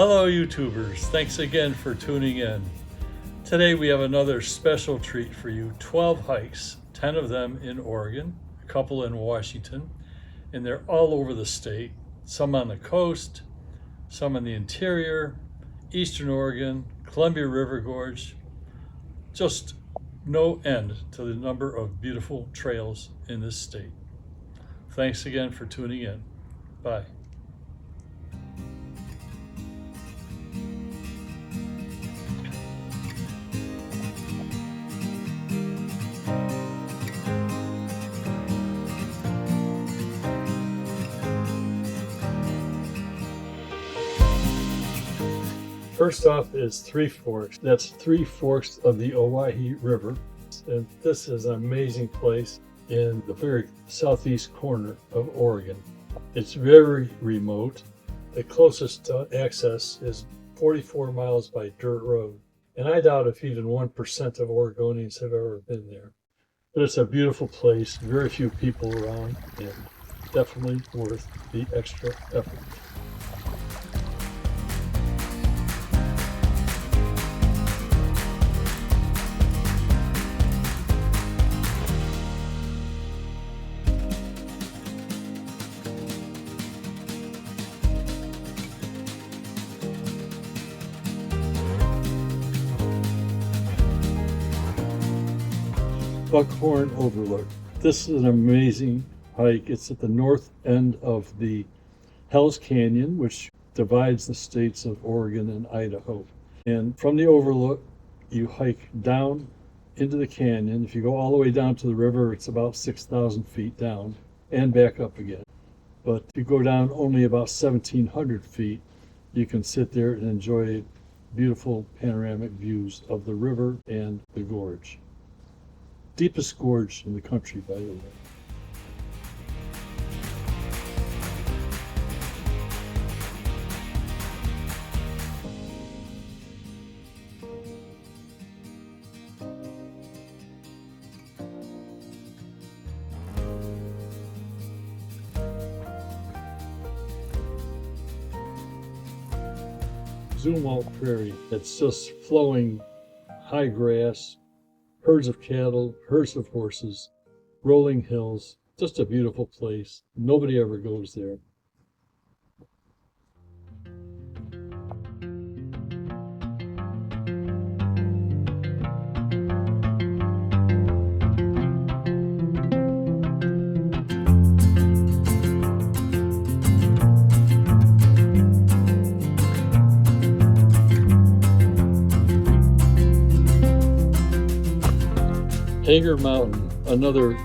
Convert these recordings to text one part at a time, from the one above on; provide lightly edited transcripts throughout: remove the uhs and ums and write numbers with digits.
Hello YouTubers, thanks again for tuning in. Today we have another special treat for you. 12 hikes, 10 of them in Oregon, a couple in Washington, and they're all over the state. Some on the coast, some in the interior, Eastern Oregon, Columbia River Gorge. Just no end to the number of beautiful trails in this state. Thanks again for tuning in. Bye. First off is Three Forks. That's Three Forks of the Owyhee River. And this is an amazing place in the very southeast corner of Oregon. It's very remote. The closest access is 44 miles by dirt road. And I doubt if even 1% of Oregonians have ever been there. But it's a beautiful place, very few people around, and definitely worth the extra effort. Buckhorn Overlook. This is an amazing hike. It's at the north end of the Hell's Canyon, which divides the states of Oregon and Idaho. And from the overlook, you hike down into the canyon. If you go all the way down to the river, it's about 6,000 feet down and back up again. But if you go down only about 1,700 feet, you can sit there and enjoy beautiful panoramic views of the river and the gorge. Deepest gorge in the country, by the way. Zumwalt Prairie, it's just flowing high grass, herds of cattle, herds of horses, rolling hills, just a beautiful place. Nobody ever goes there. Hager Mountain, another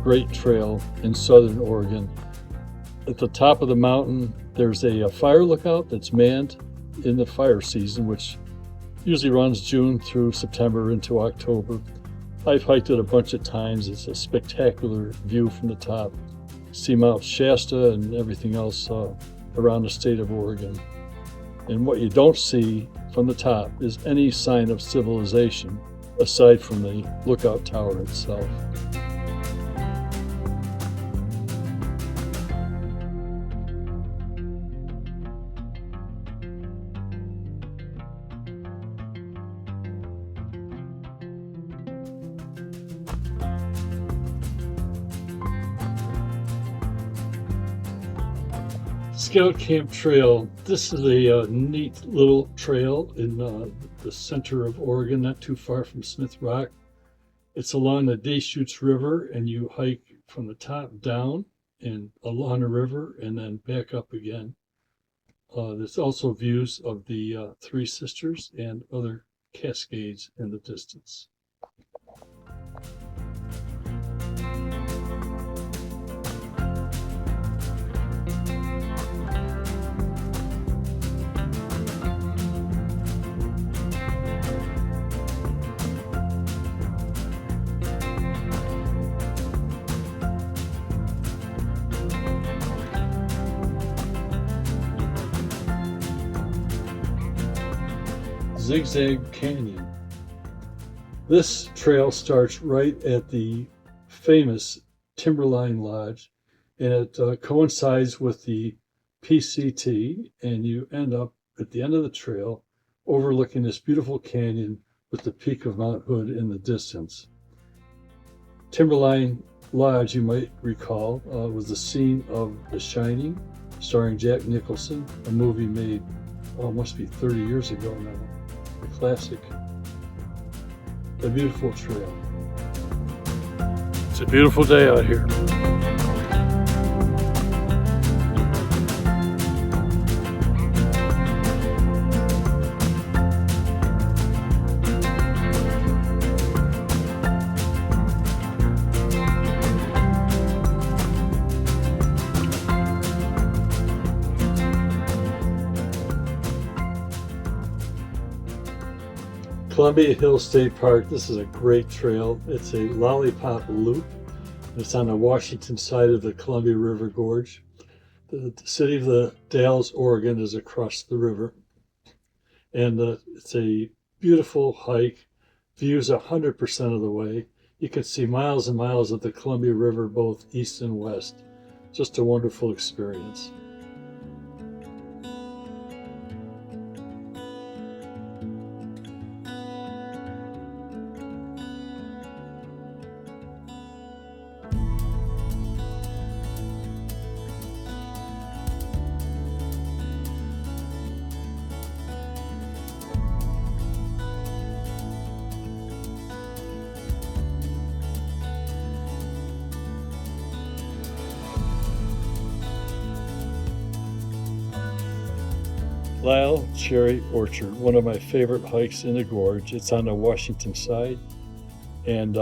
great trail in southern Oregon. At the top of the mountain, there's a fire lookout that's manned in the fire season, which usually runs June through September into October. I've hiked it a bunch of times. It's a spectacular view from the top. See Mount Shasta and everything else around the state of Oregon. And what you don't see from the top is any sign of civilization, aside from the lookout tower itself. Scout Camp Trail. This is a neat little trail in the center of Oregon, not too far from Smith Rock. It's along the Deschutes River, and you hike from the top down and along the river and then back up again. There's also views of the Three Sisters and other cascades in the distance. Zigzag Canyon. This trail starts right at the famous Timberline Lodge, and it coincides with the PCT, and you end up at the end of the trail, overlooking this beautiful canyon with the peak of Mount Hood in the distance. Timberline Lodge, you might recall, was the scene of The Shining, starring Jack Nicholson, a movie made, must be 30 years ago now, a classic. A beautiful trail. It's a beautiful day out here. Columbia Hills State Park, this is a great trail. It's a lollipop loop. It's on the Washington side of the Columbia River Gorge. The city of the Dalles, Oregon is across the river. And it's a beautiful hike, views 100% of the way. You can see miles and miles of the Columbia River, both east and west. Just a wonderful experience. Lyle Cherry Orchard, one of my favorite hikes in the gorge. It's on the Washington side, and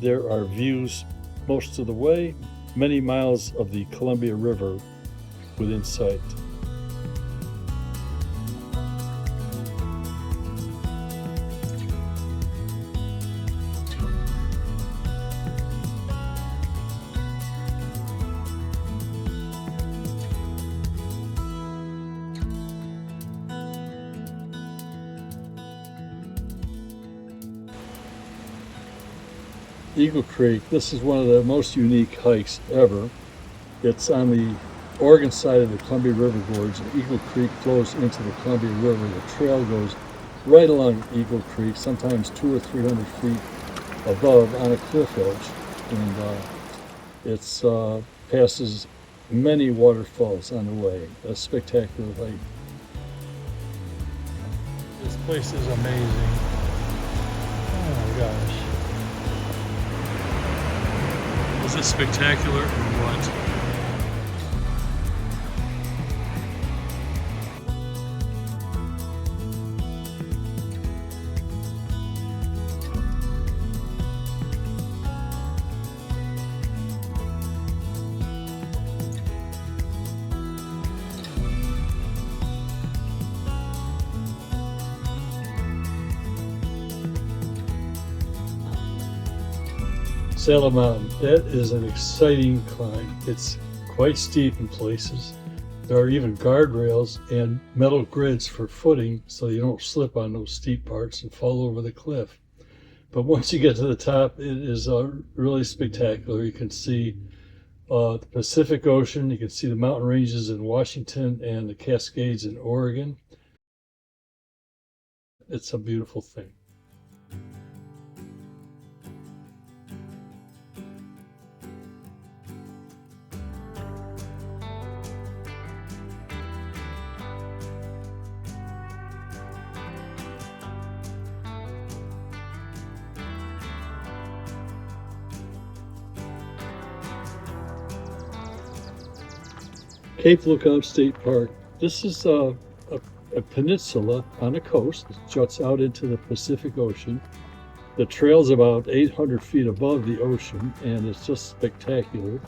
there are views most of the way, many miles of the Columbia River within sight. Eagle Creek, this is one of the most unique hikes ever. It's on the Oregon side of the Columbia River Gorge, and Eagle Creek flows into the Columbia River. The trail goes right along Eagle Creek, sometimes 200 or 300 feet above on a cliff edge, and it passes many waterfalls on the way. A spectacular hike. This place is amazing. Oh my gosh. Was it spectacular or what? Saddle Mountain, that is an exciting climb. It's quite steep in places. There are even guardrails and metal grids for footing so you don't slip on those steep parts and fall over the cliff. But once you get to the top, it is really spectacular. You can see the Pacific Ocean, you can see the mountain ranges in Washington and the Cascades in Oregon. It's a beautiful thing. Cape Lookout State Park. This is a peninsula on the coast. It juts out into the Pacific Ocean. The trail's about 800 feet above the ocean, and it's just spectacular.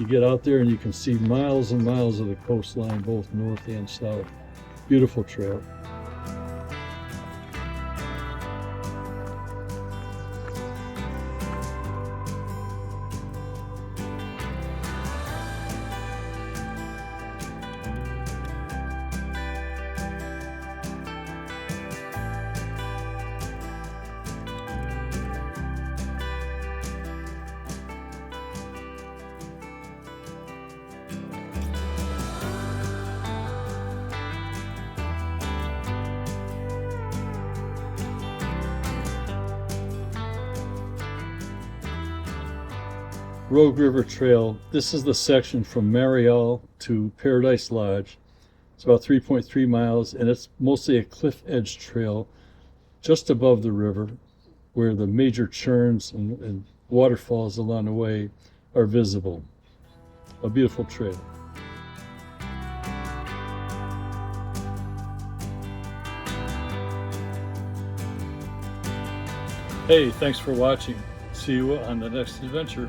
You get out there and you can see miles and miles of the coastline, both north and south. Beautiful trail. Rogue River Trail. This is the section from Marial to Paradise Lodge. It's about 3.3 miles, and it's mostly a cliff edge trail just above the river, where the major churns and waterfalls along the way are visible. A beautiful trail. Hey, thanks for watching. See you on the next adventure.